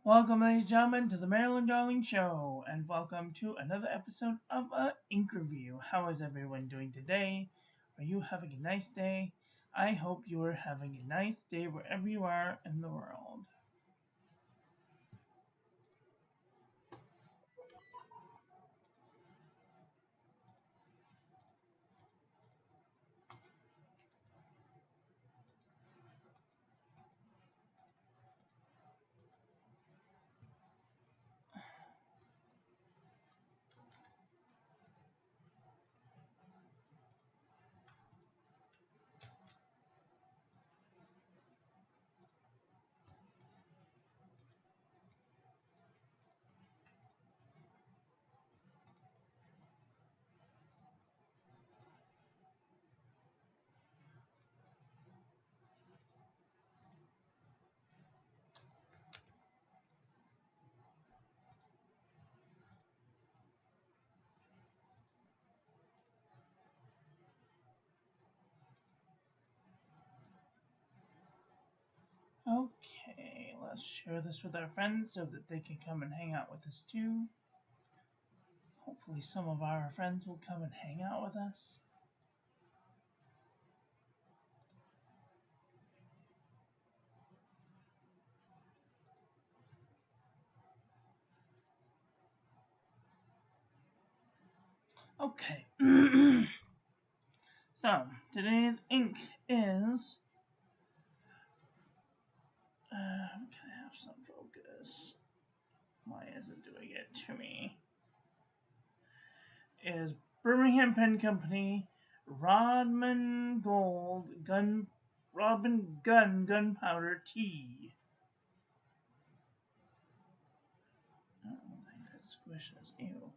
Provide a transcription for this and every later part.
Welcome, ladies and gentlemen, to the Marilyn Darling Show, and welcome to another episode of Ink Review. How is everyone doing today? Are you having a nice day? I hope you are having a nice day wherever you are in the world. Okay, let's share this with our friends so that they can come and hang out with us too. Hopefully some of our friends will come and hang out with us. Okay. So, today's ink is... can I have some focus? Why isn't doing it to me? Is Birmingham Pen Company Rodman Gunpowder Tea. I don't think that squishes. Ew.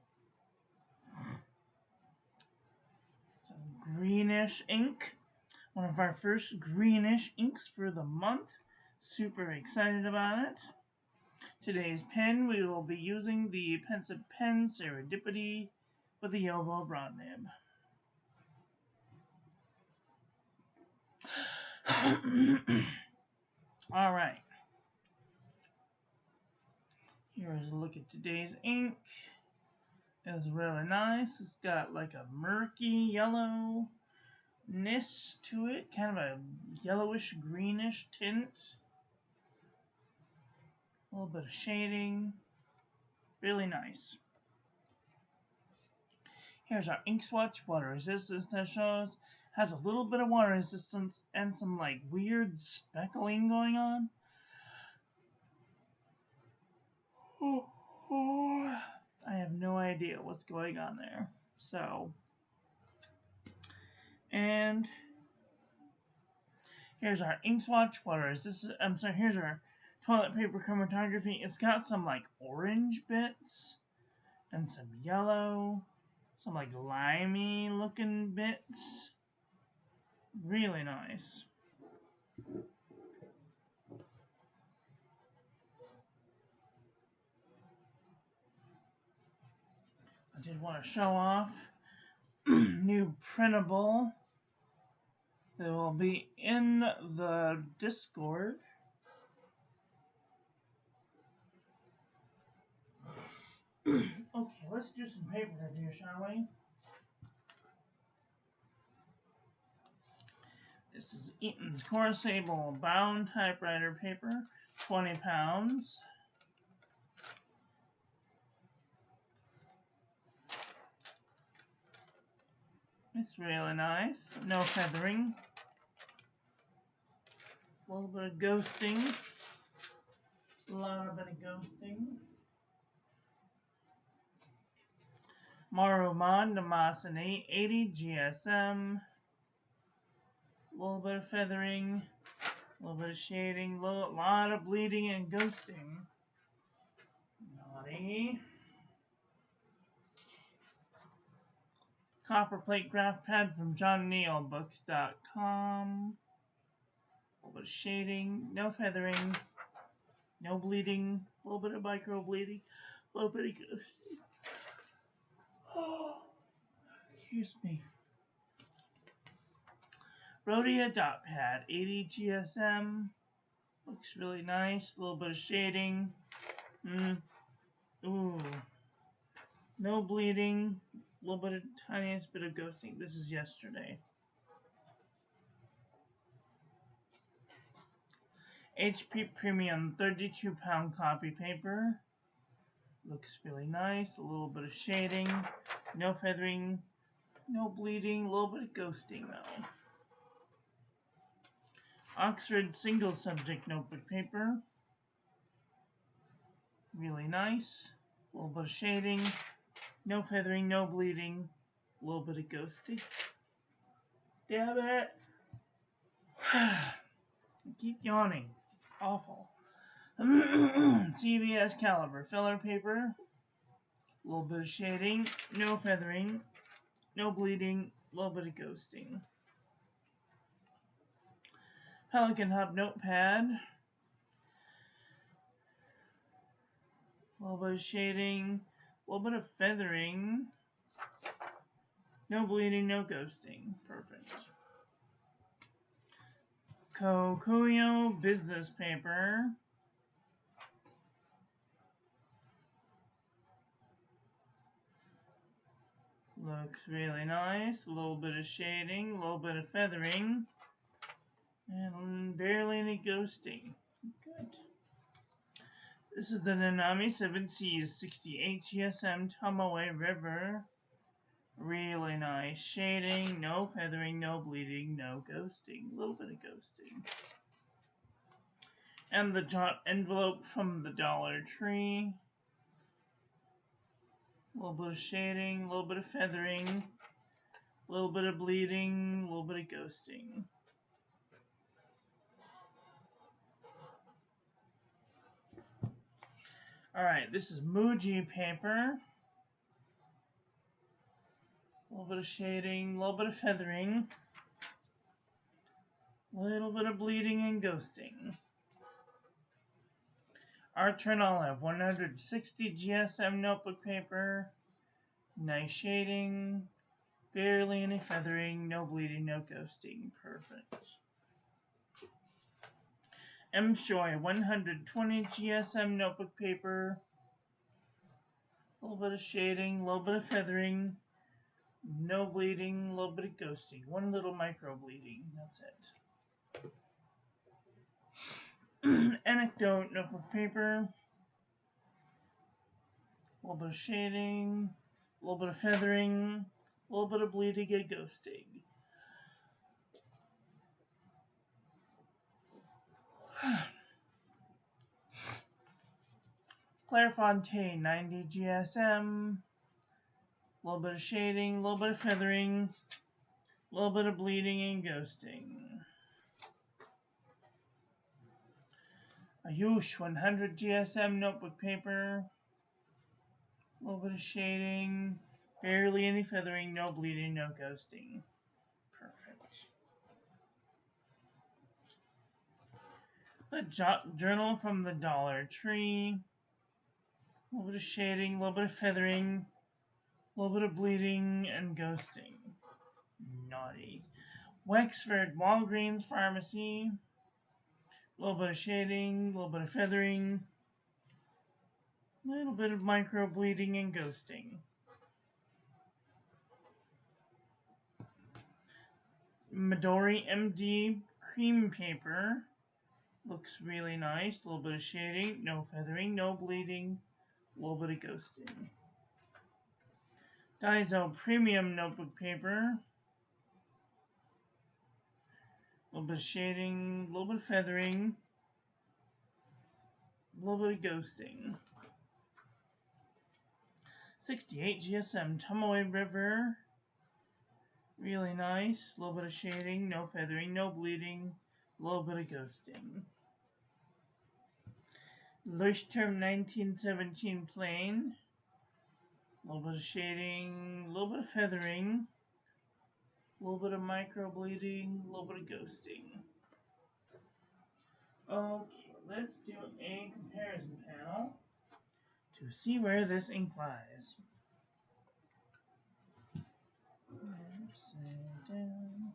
It's a greenish ink. One of our first greenish inks for the month. Super excited about it. Today's pen, we will be using the Pensive Pen Serendipity with a Yovo broad nib. Alright. Here's a look at today's ink. It's really nice. It's got like a murky yellowness to it, kind of a yellowish greenish tint. A little bit of shading. Really nice. Here's our ink swatch. Water resistance that shows. Has a little bit of water resistance and some like weird speckling going on. I have no idea what's going on there. So, and here's our ink swatch. Water resistance. Here's our toilet paper chromatography. It's got some like orange bits and some yellow, some like limey looking bits. Really nice. I did want to show off new printable that will be in the Discord. Okay, let's do some paper review, shall we? This is Eaton's Corsable bound typewriter paper, 20 pounds. It's really nice. No feathering. A little bit of ghosting. A lot of bit of ghosting. Marumon Damascene 80 GSM. A little bit of feathering. A little bit of shading. A lot of bleeding and ghosting. Naughty. Copper plate graph pad from JohnNeilBooks.com. A little bit of shading, no feathering, no bleeding, a little bit of micro bleeding, a little bit of ghosting. Oh, excuse me. Rhodia dot pad, 80 GSM. Looks really nice. A little bit of shading. Ooh. No bleeding. A little bit of tiniest bit of ghosting. This is yesterday. HP Premium 32-pound copy paper. Looks really nice. A little bit of shading. No feathering. No bleeding. A little bit of ghosting though. Oxford single subject notebook paper. Really nice. A little bit of shading. No feathering. No bleeding. A little bit of ghosting. Damn it. I keep yawning. Awful. CVS caliber filler paper. A little bit of shading. No feathering. No bleeding. A little bit of ghosting. Pelican Hub notepad. A little bit of shading. A little bit of feathering. No bleeding. No ghosting. Perfect. Kokuyo business paper. Looks really nice. A little bit of shading, a little bit of feathering, and barely any ghosting. Good. This is the Nanami 7 Seas 68 GSM Tomoe River. Really nice shading, no feathering, no bleeding, no ghosting. A little bit of ghosting. And the envelope from the Dollar Tree. A little bit of shading, a little bit of feathering, a little bit of bleeding, a little bit of ghosting. Alright, this is Muji paper. A little bit of shading, a little bit of feathering, a little bit of bleeding and ghosting. Artern Olive 160 GSM notebook paper. Nice shading, barely any feathering, no bleeding, no ghosting. Perfect. M. Shoy 120 GSM notebook paper. A little bit of shading, a little bit of feathering, no bleeding, a little bit of ghosting. One little micro bleeding, that's it. Anecdote notebook paper. A little bit of shading, a little bit of feathering, a little bit of bleeding and ghosting. Clairefontaine 90 GSM. A little bit of shading, a little bit of feathering, a little bit of bleeding and ghosting. Ayush 100 GSM notebook paper. A little bit of shading, barely any feathering, no bleeding, no ghosting. Perfect. The journal from the Dollar Tree. A little bit of shading, a little bit of feathering, a little bit of bleeding and ghosting. Naughty. Wexford Walgreens Pharmacy. A little bit of shading, a little bit of feathering, a little bit of micro bleeding and ghosting. Midori MD cream paper. Looks really nice. A little bit of shading, no feathering, no bleeding, a little bit of ghosting. Daiso premium notebook paper. A little bit of shading, a little bit of feathering, a little bit of ghosting. 68 GSM Tomoe River. Really nice. A little bit of shading, no feathering, no bleeding, a little bit of ghosting. Leuchtturm 1917 plain. A little bit of shading, a little bit of feathering, a little bit of micro bleeding, a little bit of ghosting. Okay, let's do a comparison panel to see where this ink lies. Upside down.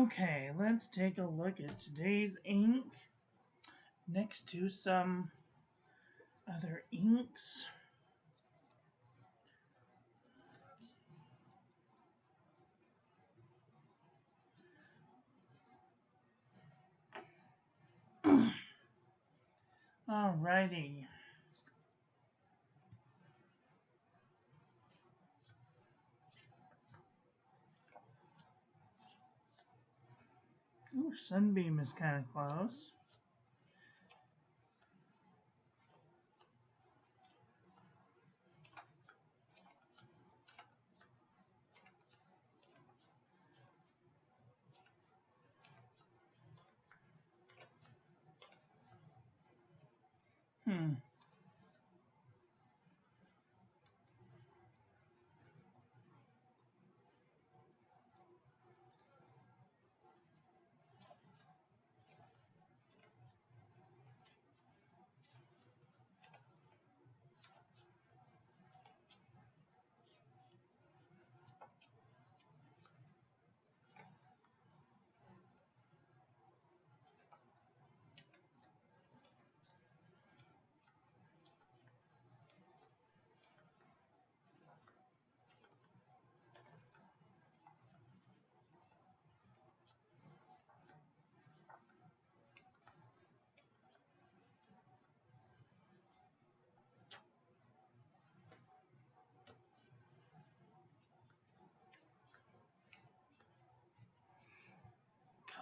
Okay, let's take a look at today's ink next to some other inks. Alrighty. Ooh, Sunbeam is kind of close.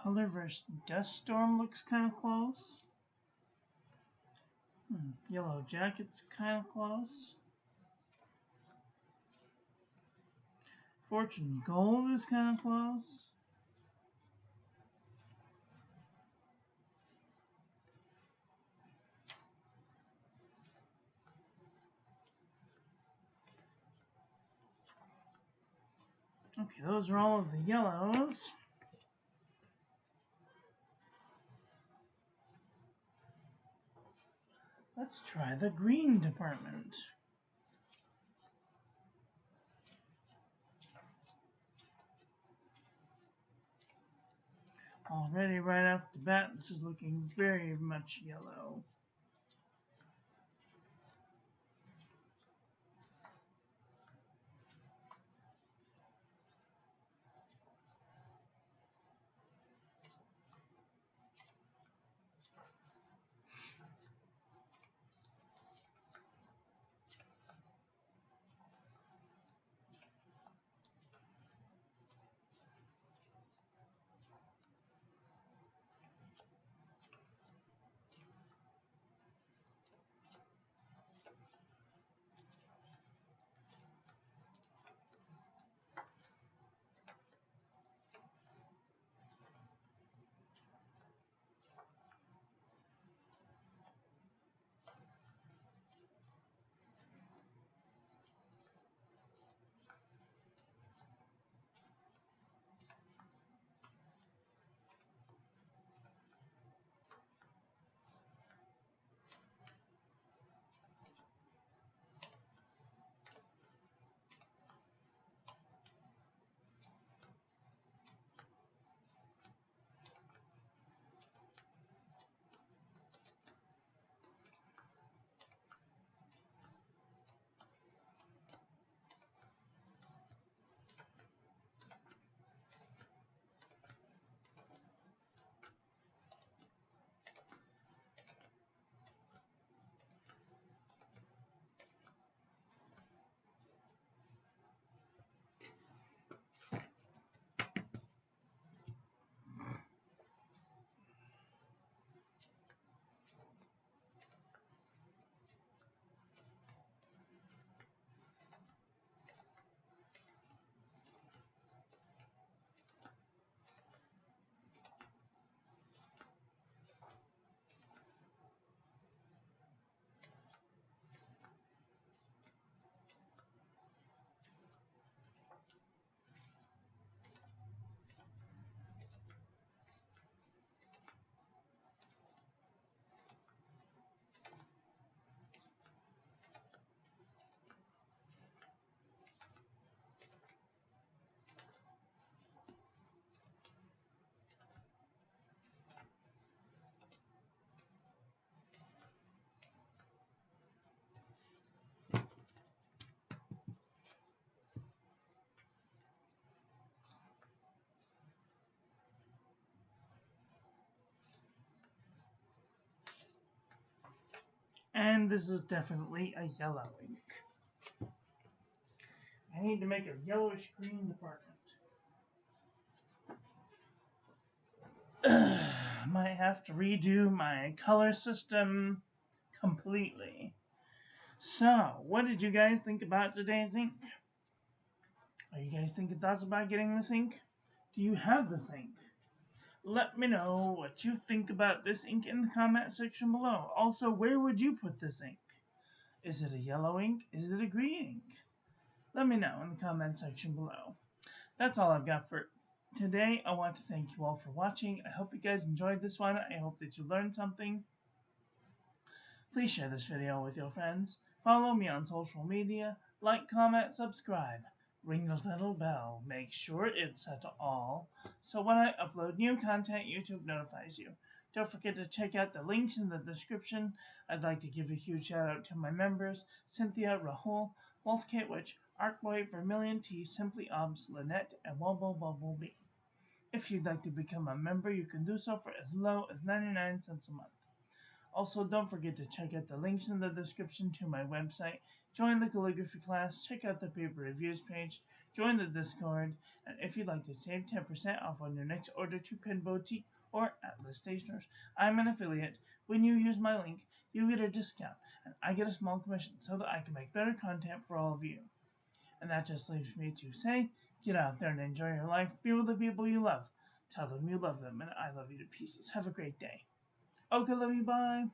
Color versus Dust Storm looks kind of close. Yellow Jacket's kind of close. Fortune Gold is kind of close. Okay, those are all of the yellows. Let's try the green department. Already right off the bat, this is looking very much yellow. And this is definitely a yellow ink. I need to make a yellowish green department. Might have to redo my color system completely. So, what did you guys think about today's ink? Are you guys thinking thoughts about getting this ink? Do you have this ink? Let me know what you think about this ink in the comment section below. Also, where would you put this ink? Is it a yellow ink? Is it a green ink? Let me know in the comment section below. That's all I've got for today. I want to thank you all for watching. I hope you guys enjoyed this one. I hope that you learned something. Please share this video with your friends. Follow me on social media. Like, comment, subscribe. Ring the little bell. Make sure it's set to all, so when I upload new content, YouTube notifies you. Don't forget to check out the links in the description. I'd like to give a huge shout out to my members: Cynthia, Rahul, Wolf Kate Witch, Arcboy, Vermilion T, Simply Obs, Lynette, and Wobble Bubble Bee. If you'd like to become a member, you can do so for as low as 99 cents a month. Also, don't forget to check out the links in the description to my website. Join the calligraphy class, check out the paper reviews page, join the Discord, and if you'd like to save 10% off on your next order to Pen Boutique or Atlas Stationers, I'm an affiliate. When you use my link, you get a discount, and I get a small commission so that I can make better content for all of you. And that just leaves me to say, get out there and enjoy your life. Be with the people you love. Tell them you love them, and I love you to pieces. Have a great day. Okay, love you, bye.